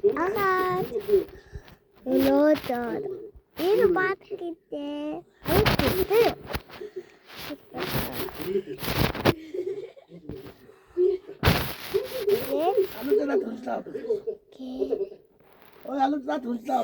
Agat. Lodor. Ini bat kita. Alu jana tulsa. Oh, alu jana tulsa.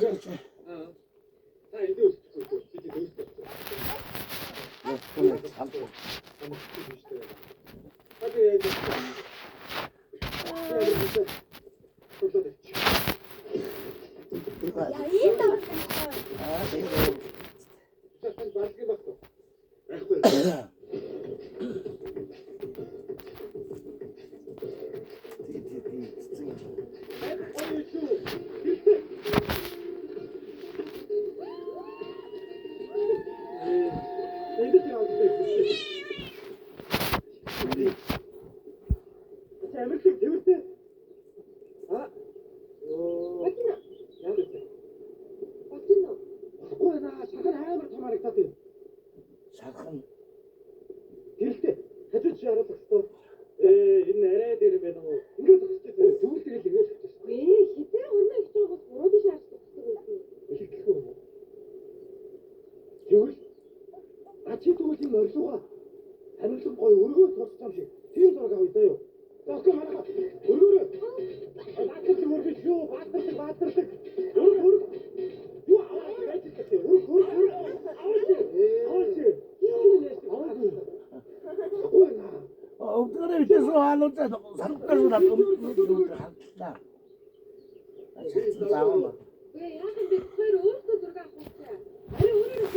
Шархан. Гэлтэй. Хажууд чи хараад өгсөн. Энэ арай дээр байна уу? Ингээд өгсөн. Түгэл тэгэл ингээд өгсөн. Хитэ өнөө их жогоос буруу биш ааш өгсөн байсан. Их гэх юм. Тэгвэл ачи түгэл юм орилгоо. Танилцсан гой өргөө туссан шиг. Тийм зураг авъя даа юу. Заахгүй манайха. Өргөөрөө. Баатар өргөж юу? Баатар. Өргөө. Юу аваад байж гэдэг. Өргөө. Өвдгөрөө битээс хаалуутаа саргуулаад өвдгөрөө халтаа. Заавал. Яахан бид хоёр өөр